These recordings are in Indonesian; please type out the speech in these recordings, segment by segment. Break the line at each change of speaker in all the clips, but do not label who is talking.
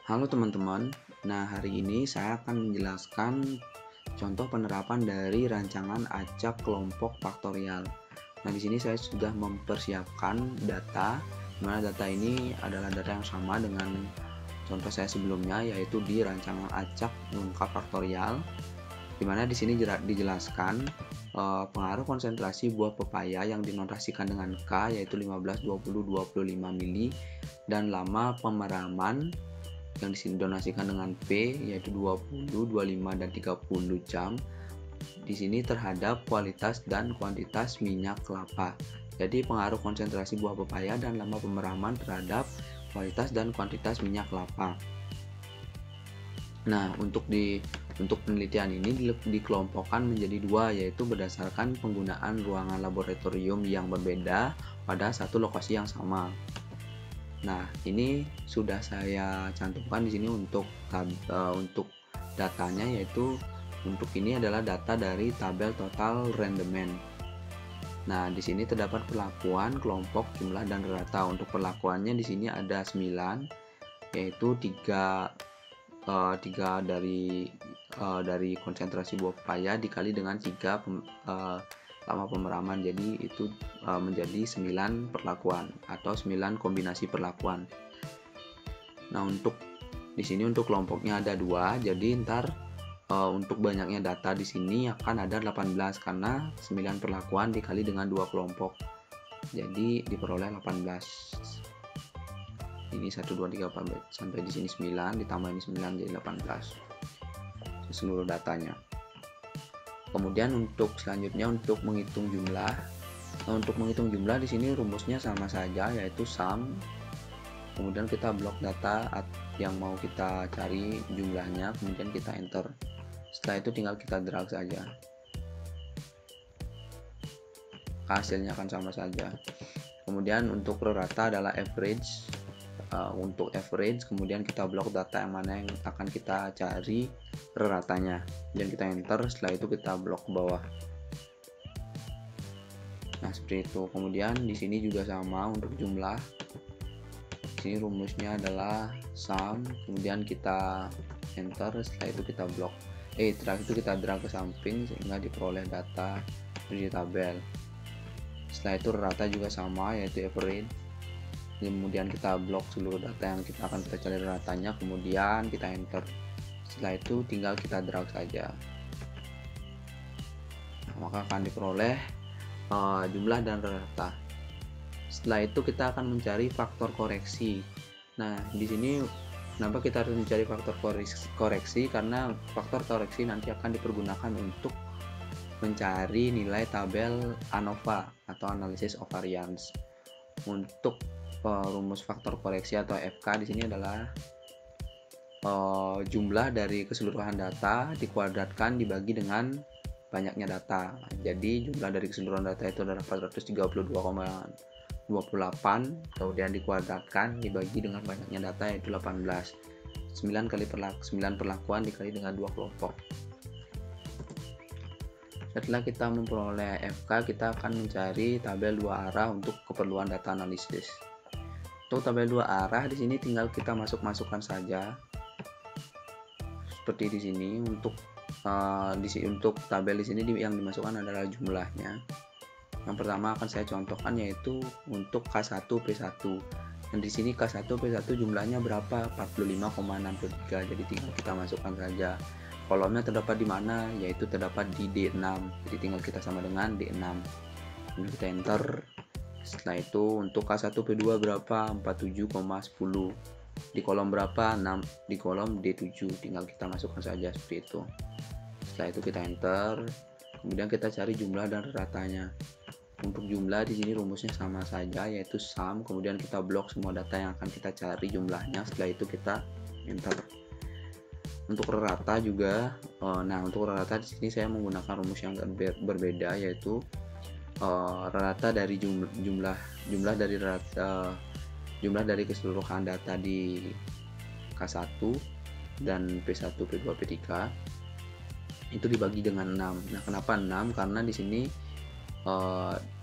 Halo teman-teman, nah hari ini saya akan menjelaskan contoh penerapan dari rancangan acak kelompok faktorial. Nah di sini saya sudah mempersiapkan data, di mana data ini adalah data yang sama dengan contoh saya sebelumnya, yaitu di rancangan acak lengkap faktorial, di mana di sini dijelaskan pengaruh konsentrasi buah pepaya yang dinotasikan dengan K, yaitu 15, 20, 25 mili, dan lama pemeraman yang didonasikan dengan P, yaitu 20, 25, dan 30 jam di sini terhadap kualitas dan kuantitas minyak kelapa. Jadi pengaruh konsentrasi buah pepaya dan lama pemeraman terhadap kualitas dan kuantitas minyak kelapa. Nah, untuk penelitian ini dikelompokkan menjadi dua, yaitu berdasarkan penggunaan ruangan laboratorium yang berbeda pada satu lokasi yang sama. Nah, ini sudah saya cantumkan di sini untuk datanya, yaitu untuk ini adalah data dari tabel total rendemen. Nah, di sini terdapat perlakuan, kelompok, jumlah, dan rata. Untuk perlakuannya di sini ada 9, yaitu 3 dari konsentrasi buah pepaya dikali dengan 3 lama pemeraman, jadi itu menjadi 9 perlakuan atau 9 kombinasi perlakuan. Nah, untuk di sini untuk kelompoknya ada 2, jadi ntar untuk banyaknya data di sini akan ada 18 karena 9 perlakuan dikali dengan 2 kelompok, jadi diperoleh 18. Ini 1 2 3 4 sampai di sini 9 ditambah ini 9 jadi 18 seluruh datanya. Kemudian untuk selanjutnya untuk menghitung jumlah. Untuk menghitung jumlah di sini rumusnya sama saja, yaitu sum. Kemudian kita blok data yang mau kita cari jumlahnya, kemudian kita enter. Setelah itu tinggal kita drag saja. Hasilnya akan sama saja. Kemudian untuk rata adalah average. Untuk average kemudian kita blok data yang mana yang akan kita cari ratanya, dan kita enter. Setelah itu kita blok ke bawah. Nah, seperti itu. Kemudian di sini juga sama untuk jumlah. Di sini rumusnya adalah sum, kemudian kita enter. Setelah itu kita blok. Setelah itu kita drag ke samping sehingga diperoleh data di tabel. Setelah itu rata juga sama, yaitu average. Kemudian kita blok seluruh data yang kita akan cari ratanya, kemudian kita enter. Setelah itu tinggal kita drag saja. Nah, maka akan diperoleh jumlah dan rata. Setelah itu kita akan mencari faktor koreksi. Nah, di sini kenapa kita harus mencari faktor koreksi? Karena faktor koreksi nanti akan dipergunakan untuk mencari nilai tabel ANOVA atau Analysis of Variance. Untuk rumus faktor koreksi atau FK di sini adalah jumlah dari keseluruhan data dikuadratkan dibagi dengan banyaknya data. Jadi jumlah dari keseluruhan data itu adalah 432,28, kemudian dikuadratkan dibagi dengan banyaknya data yaitu 18. 9 perlakuan dikali dengan 2 kelompok. Setelah kita memperoleh FK, kita akan mencari tabel 2 arah untuk keperluan data analisis. Untuk tabel 2 arah di sini tinggal kita masukkan saja seperti di sini. Untuk tabel di sini yang dimasukkan adalah jumlahnya. Yang pertama akan saya contohkan yaitu untuk K1 P1. Dan di sini K1 P1 jumlahnya berapa? 45,63. Jadi tinggal kita masukkan saja. Kolomnya terdapat di mana? Yaitu terdapat di D6. Jadi tinggal kita sama dengan D6. Kemudian kita enter. Setelah itu untuk K1P2 berapa? 47,10. Di kolom berapa? 6. Di kolom D7. Tinggal kita masukkan saja seperti itu. Setelah itu kita enter. Kemudian kita cari jumlah dan ratanya. Untuk jumlah di sini rumusnya sama saja, yaitu sum. Kemudian kita blok semua data yang akan kita cari jumlahnya. Setelah itu kita enter. Untuk rata juga, untuk rata di sini saya menggunakan rumus yang berbeda, yaitu rata dari jumlah dari keseluruhan data di K1 dan P1, P2, P3 itu dibagi dengan 6. Nah, kenapa 6? Karena di sini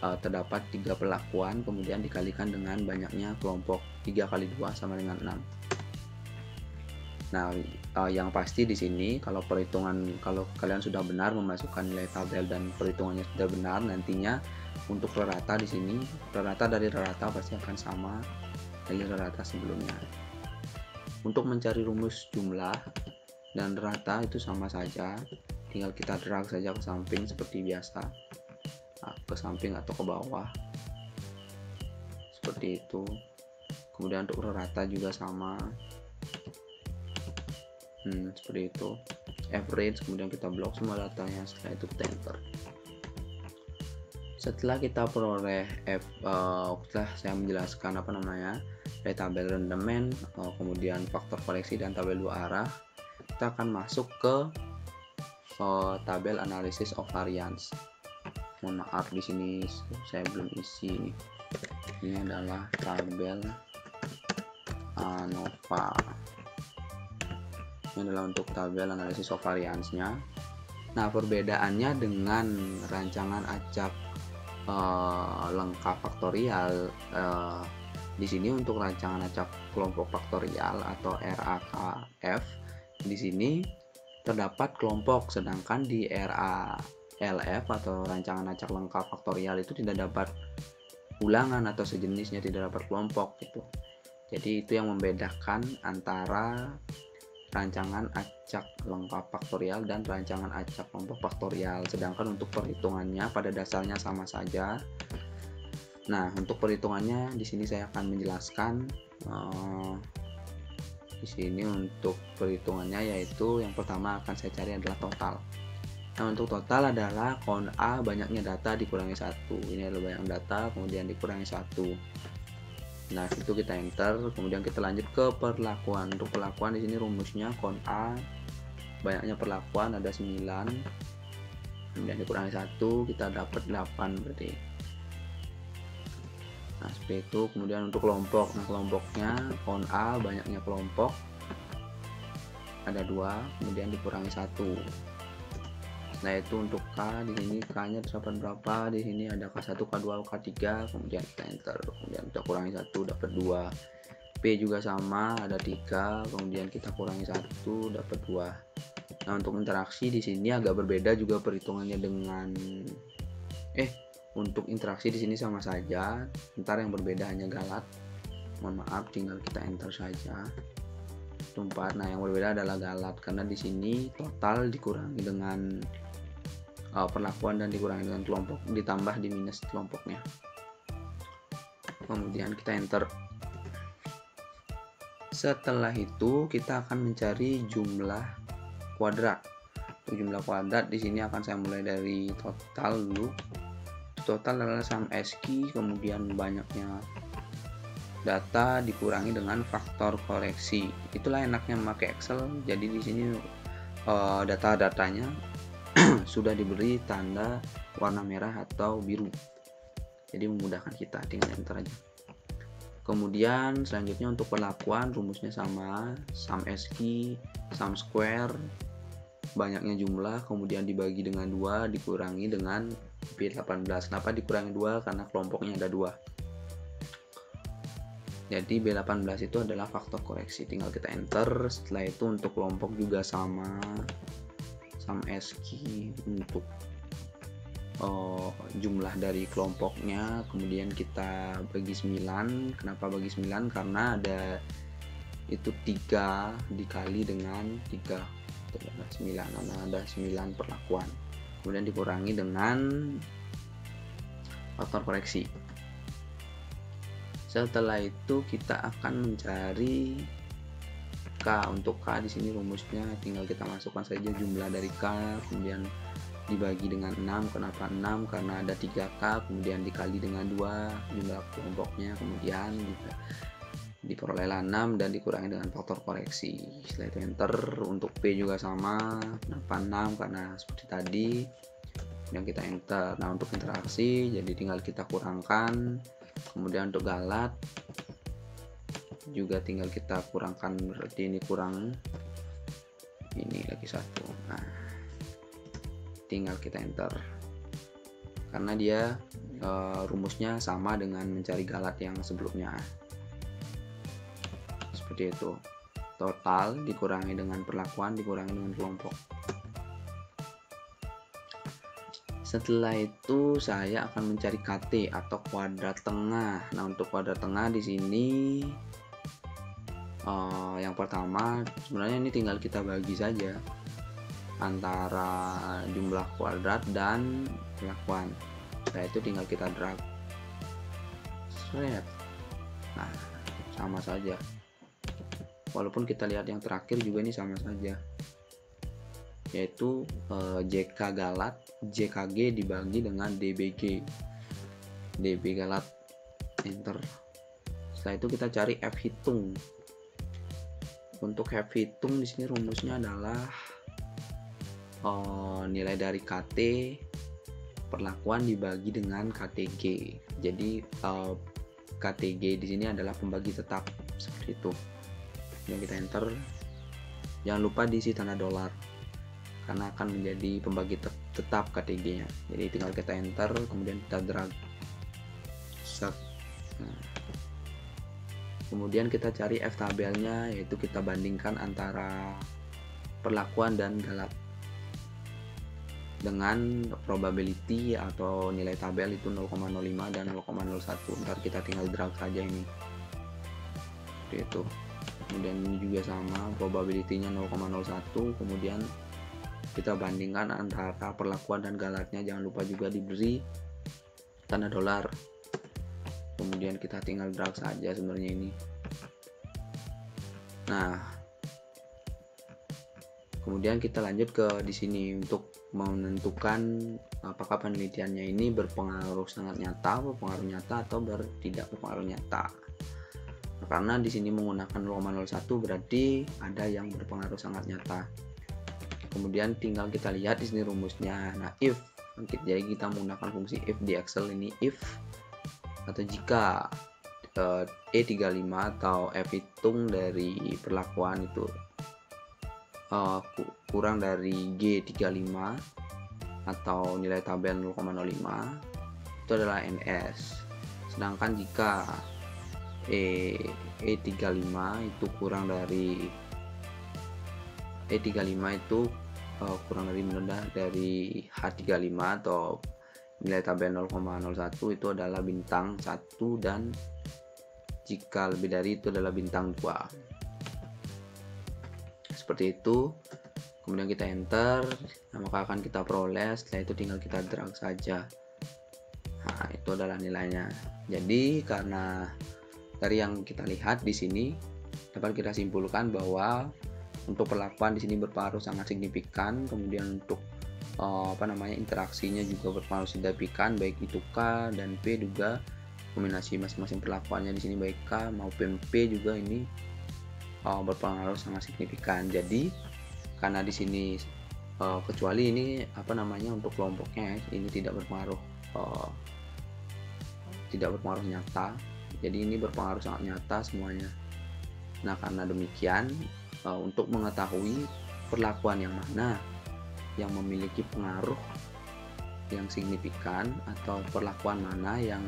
terdapat 3 perlakuan, kemudian dikalikan dengan banyaknya kelompok. 3 kali 2 sama dengan 6. Nah, yang pasti di sini kalau kalian sudah benar memasukkan nilai tabel dan perhitungannya sudah benar, nantinya untuk rata di sini, rata dari rata pasti akan sama dengan rata sebelumnya. Untuk mencari rumus jumlah dan rata itu sama saja, tinggal kita drag saja ke samping seperti biasa, ke samping atau ke bawah seperti itu. Kemudian untuk rata juga sama, seperti itu, average, kemudian kita blok semua datanya, setelah itu kita enter. Setelah kita peroleh setelah saya menjelaskan dari tabel rendemen, kemudian faktor koreksi dan tabel dua arah, kita akan masuk ke tabel analysis of variance. Mohon maaf di sini saya belum isi nih. Ini adalah tabel ANOVA. Ini adalah untuk tabel analisis of variance-nya. Nah, perbedaannya dengan rancangan acak lengkap faktorial, di sini untuk rancangan acak kelompok faktorial atau RAKF, di sini terdapat kelompok, sedangkan di RALF atau rancangan acak lengkap faktorial itu tidak dapat ulangan atau sejenisnya, tidak dapat kelompok gitu. Jadi itu yang membedakan antara rancangan acak lengkap faktorial dan rancangan acak kelompok faktorial, sedangkan untuk perhitungannya pada dasarnya sama saja. Nah, untuk perhitungannya di sini saya akan menjelaskan. Di sini untuk perhitungannya yaitu yang pertama akan saya cari adalah total. Nah, untuk total adalah count A banyaknya data dikurangi 1. Ini adalah banyak data kemudian dikurangi 1. Nah, itu kita enter, kemudian kita lanjut ke perlakuan. Untuk perlakuan di sini rumusnya count A banyaknya perlakuan ada 9, kemudian dikurangi 1, kita dapat 8 berarti. Nah, seperti itu. Kemudian untuk kelompok, nah kelompoknya count A banyaknya kelompok ada 2, kemudian dikurangi 1. Nah, itu untuk K, di sini K-nya dapat berapa? Di sini ada K1, K2, K3, kemudian kita enter. Kemudian kita kurangi 1 dapat 2. P juga sama, ada 3, kemudian kita kurangi 1 dapat 2. Nah, untuk interaksi di sini agak berbeda juga perhitungannya dengan untuk interaksi di sini sama saja. Ntar yang berbeda hanya galat. Mohon maaf, tinggal kita enter saja. 4. Nah, yang berbeda adalah galat karena di sini total dikurangi dengan perlakuan dan dikurangi dengan kelompok, ditambah di minus kelompoknya. Kemudian kita enter. Setelah itu kita akan mencari jumlah kuadrat. Untuk jumlah kuadrat di sini akan saya mulai dari total dulu. Total adalah sum ASCII, kemudian banyaknya data dikurangi dengan faktor koreksi. Itulah enaknya memakai Excel. Jadi di sini data-datanya sudah diberi tanda warna merah atau biru, jadi memudahkan kita, tinggal enter aja. Kemudian selanjutnya untuk perlakuan rumusnya sama, sum ASCII, sum square, banyaknya jumlah kemudian dibagi dengan 2 dikurangi dengan B18. Kenapa dikurangi 2? Karena kelompoknya ada 2. Jadi B18 itu adalah faktor koreksi, tinggal kita enter. Setelah itu untuk kelompok juga sama, sum ASCII untuk jumlah dari kelompoknya, kemudian kita bagi 9. Kenapa bagi 9? Karena ada itu 3 dikali dengan 3 itu adalah 9, karena ada 9 perlakuan, kemudian dikurangi dengan faktor koreksi. Setelah itu kita akan mencari K. Untuk K di sini rumusnya tinggal kita masukkan saja jumlah dari K, kemudian dibagi dengan 6. Kenapa 6? Karena ada 3K, kemudian dikali dengan 2 jumlah kelompoknya, kemudian diperolehlah 6 dan dikurangi dengan faktor koreksi. Setelah itu enter. Untuk P juga sama. Kenapa 6? Karena seperti tadi. Kemudian kita enter. Nah, untuk interaksi jadi tinggal kita kurangkan. Kemudian untuk galat juga tinggal kita kurangkan, berarti ini kurang ini lagi 1. Nah, tinggal kita enter karena dia rumusnya sama dengan mencari galat yang sebelumnya, seperti itu. total dikurangi dengan perlakuan dikurangi dengan kelompok. Setelah itu saya akan mencari KT atau kuadrat tengah. Nah, untuk kuadrat tengah di sini yang pertama sebenarnya ini tinggal kita bagi saja antara jumlah kuadrat dan perlakuan. Setelah itu tinggal kita drag. Nah, sama saja. Walaupun kita lihat yang terakhir juga ini sama saja, yaitu JK Galat JKG dibagi dengan DBG. DB Galat, enter. Setelah itu kita cari F hitung. Untuk F hitung di sini rumusnya adalah nilai dari KT perlakuan dibagi dengan KTG. Jadi KTG di sini adalah pembagi tetap, seperti itu. Yang kita enter, jangan lupa diisi tanda dolar karena akan menjadi pembagi tetap KTG-nya. Jadi tinggal kita enter, kemudian kita drag. Nah, kemudian kita cari F tabelnya, yaitu kita bandingkan antara perlakuan dan galat dengan probability atau nilai tabel itu 0,05 dan 0,01. Ntar kita tinggal drag saja ini, seperti itu. Kemudian ini juga sama, probability-nya 0,01. Kemudian kita bandingkan antara perlakuan dan galatnya, jangan lupa juga diberi tanda dolar. Kemudian kita tinggal drag saja sebenarnya ini. Nah, kemudian kita lanjut ke di sini untuk menentukan apakah penelitiannya ini berpengaruh sangat nyata, berpengaruh nyata atau tidak berpengaruh nyata. Karena di sini menggunakan 0,01 berarti ada yang berpengaruh sangat nyata. Kemudian tinggal kita lihat di sini rumusnya. Nah, if, jadi kita menggunakan fungsi if di Excel ini, if atau jika E35 atau F hitung dari perlakuan itu kurang dari G35 atau nilai tabel 0,05, itu adalah NS. Sedangkan jika E35 itu kurang dari E35 itu kurang dari rendah dari H35 atau nilai tabel 0,01 itu adalah bintang 1, dan jika lebih dari itu adalah bintang 2. Seperti itu. Kemudian kita enter, nah, maka akan kita peroleh. Setelah itu tinggal kita drag saja. Nah, itu adalah nilainya. Jadi karena dari yang kita lihat di sini dapat kita simpulkan bahwa untuk perlakuan di sini berpengaruh sangat signifikan. Kemudian untuk interaksinya juga berpengaruh signifikan, baik itu K dan P juga kombinasi masing-masing perlakuannya di sini baik K maupun P juga ini berpengaruh sangat signifikan. Jadi karena di sini kecuali ini untuk kelompoknya ini tidak berpengaruh nyata. Jadi ini berpengaruh sangat nyata semuanya. Nah, karena demikian untuk mengetahui perlakuan yang mana yang memiliki pengaruh yang signifikan atau perlakuan mana yang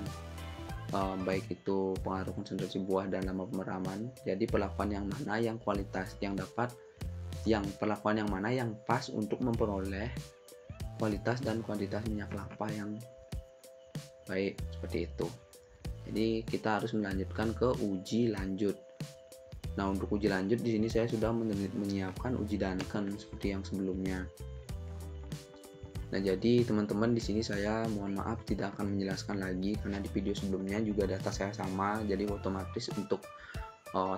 baik itu pengaruh konsentrasi buah dan lama pemeraman, jadi perlakuan yang mana yang kualitas perlakuan yang mana yang pas untuk memperoleh kualitas dan kuantitas minyak kelapa yang baik, seperti itu. Jadi kita harus melanjutkan ke uji lanjut. Nah, untuk uji lanjut di sini saya sudah menyiapkan uji Duncan seperti yang sebelumnya. Nah, jadi teman-teman di sini saya mohon maaf tidak akan menjelaskan lagi karena di video sebelumnya juga data saya sama, jadi otomatis untuk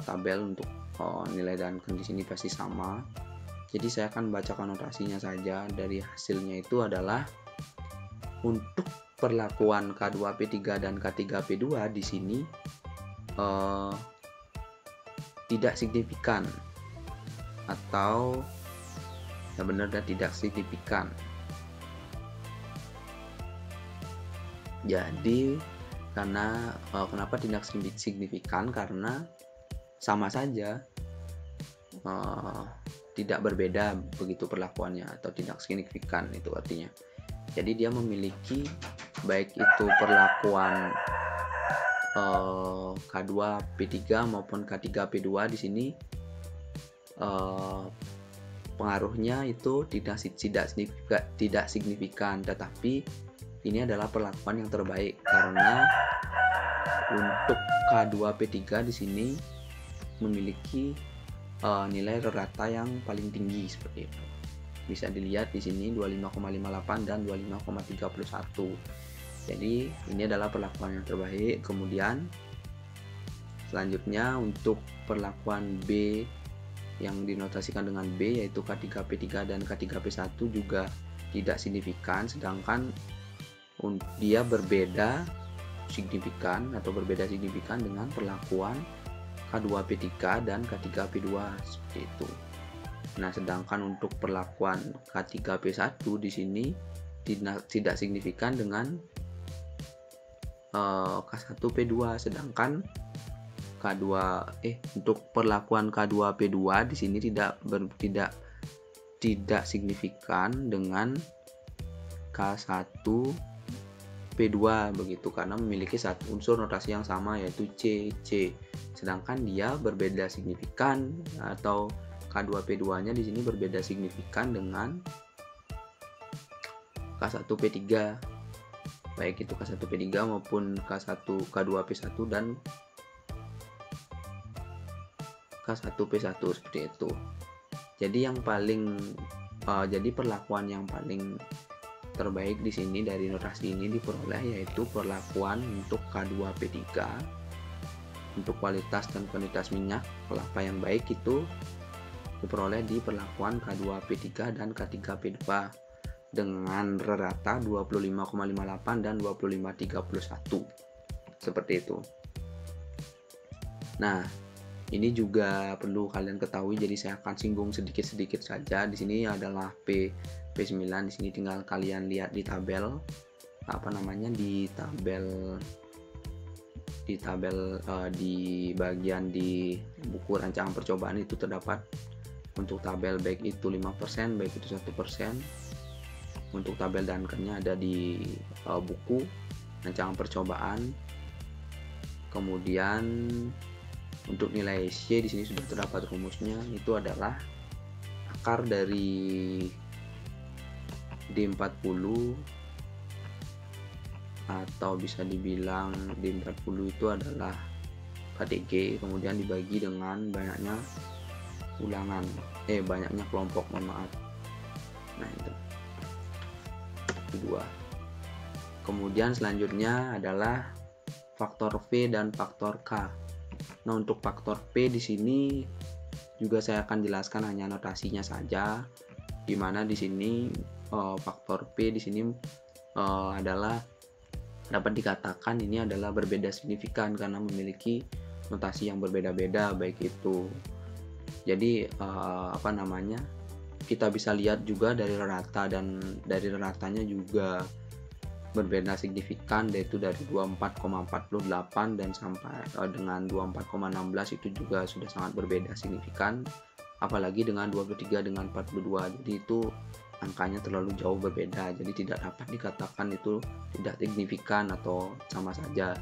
tabel untuk nilai Duncan di sini pasti sama. Jadi saya akan bacakan notasinya saja. Dari hasilnya itu adalah untuk perlakuan K2P3 dan K3P2 di sini tidak signifikan atau benar dan tidak signifikan. Jadi karena kenapa tidak signifikan? Karena sama saja, tidak berbeda begitu perlakuannya atau tidak signifikan, itu artinya. Jadi dia memiliki baik itu perlakuan K2P3 maupun K3P2 di sini eh, pengaruhnya itu tidak signifikan, tetapi ini adalah perlakuan yang terbaik karena untuk K2P3 di sini memiliki nilai rata yang paling tinggi seperti itu. Bisa dilihat di sini 25,58 dan 25,31. Jadi ini adalah perlakuan yang terbaik. Kemudian selanjutnya untuk perlakuan B yang dinotasikan dengan B yaitu K3P3 dan K3P1 juga tidak signifikan, sedangkan dia berbeda signifikan dengan perlakuan K2P3 dan K3P2 seperti itu. Nah, sedangkan untuk perlakuan K3P1 di sini tidak signifikan dengan K1P2, sedangkan untuk perlakuan K2P2 di sini tidak signifikan dengan K1P2 begitu, karena memiliki satu unsur notasi yang sama yaitu C. Sedangkan dia berbeda signifikan atau K2P2-nya di sini berbeda signifikan dengan K1P3, baik itu K1P3 maupun K2P1 dan K1P1 seperti itu. Jadi perlakuan yang paling terbaik di sini dari notasi ini diperoleh yaitu perlakuan untuk K2P3 untuk kualitas dan kuantitas minyak kelapa yang baik itu diperoleh di perlakuan K2P3 dan K3P2 dengan rata 25,58 dan 25,31 seperti itu. Nah, ini juga perlu kalian ketahui, jadi saya akan singgung sedikit-sedikit saja. Di sini adalah P9, di sini tinggal kalian lihat di tabel di bagian di buku rancangan percobaan itu terdapat untuk tabel baik itu 5%, baik itu 1%. Untuk tabel Duncan-nya ada di buku rancangan percobaan. Kemudian untuk nilai SY di sini sudah terdapat rumusnya, itu adalah akar dari D40 atau bisa dibilang D40 itu adalah KTG, kemudian dibagi dengan banyaknya kelompok, Nah, itu kedua. Kemudian selanjutnya adalah faktor V dan faktor K. Nah, untuk faktor P di sini juga saya akan jelaskan hanya notasinya saja, di mana di sini faktor P di sini adalah dapat dikatakan ini adalah berbeda signifikan karena memiliki notasi yang berbeda-beda, baik itu. Jadi kita bisa lihat juga dari rata, dan dari ratanya juga berbeda signifikan, yaitu dari 24,48 dan sampai dengan 24,16 itu juga sudah sangat berbeda signifikan, apalagi dengan 23 dengan 42. Jadi itu angkanya terlalu jauh berbeda, jadi tidak dapat dikatakan itu tidak signifikan atau sama saja.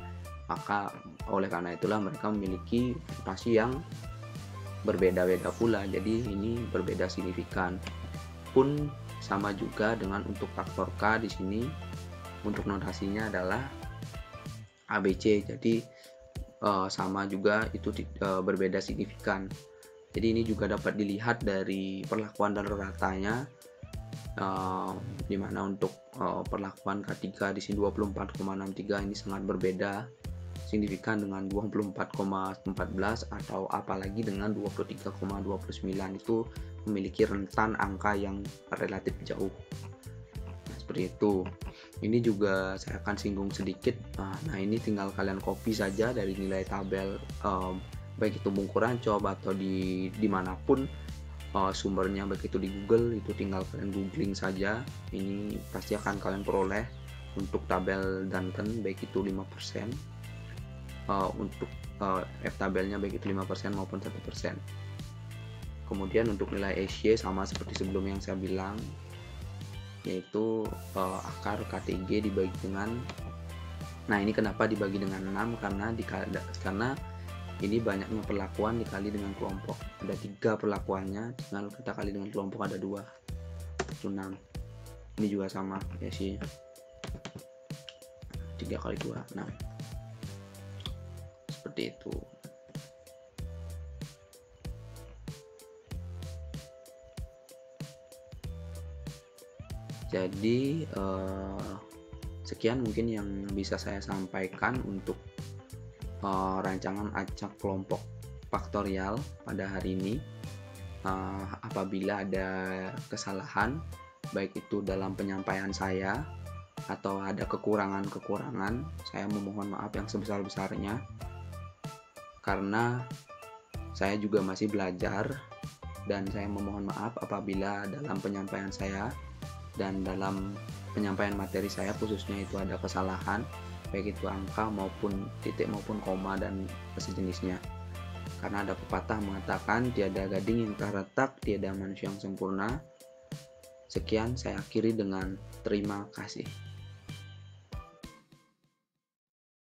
Maka oleh karena itulah mereka memiliki notasi yang berbeda-beda pula, jadi ini berbeda signifikan. Pun sama juga dengan untuk faktor K di sini, untuk notasinya adalah ABC, jadi sama juga itu berbeda signifikan. Jadi ini juga dapat dilihat dari perlakuan dan ratanya, dimana untuk perlakuan K3 di sini 24,63 ini sangat berbeda signifikan dengan 24,14 atau apalagi dengan 23,29, itu memiliki rentan angka yang relatif jauh. Nah, seperti itu. Ini juga saya akan singgung sedikit. Nah, ini tinggal kalian copy saja dari nilai tabel, baik itu Bungku Rancob atau dimanapun sumbernya, baik itu di Google, itu tinggal kalian googling saja. Ini pasti akan kalian peroleh untuk tabel Duncan baik itu 5%, untuk F tabelnya baik itu 5% maupun 1%. Kemudian untuk nilai SY sama seperti sebelum yang saya bilang, yaitu akar KTG dibagi dengan, nah ini kenapa dibagi dengan 6, karena ini banyaknya perlakuan dikali dengan kelompok. Ada 3 perlakuannya, tinggal kita kali dengan kelompok ada 2, itu 6. Ini juga sama ya sih, 3 kali 2 6, seperti itu. Jadi sekian mungkin yang bisa saya sampaikan untuk rancangan acak kelompok faktorial pada hari ini. Apabila ada kesalahan baik itu dalam penyampaian saya atau ada kekurangan-kekurangan, saya memohon maaf yang sebesar-besarnya, karena saya juga masih belajar, dan saya memohon maaf apabila dalam penyampaian saya dan dalam penyampaian materi saya khususnya itu ada kesalahan, baik itu angka maupun titik maupun koma dan sejenisnya. Karena ada pepatah mengatakan tiada gading yang tak retak, tiada manusia yang sempurna. Sekian, saya akhiri dengan terima kasih.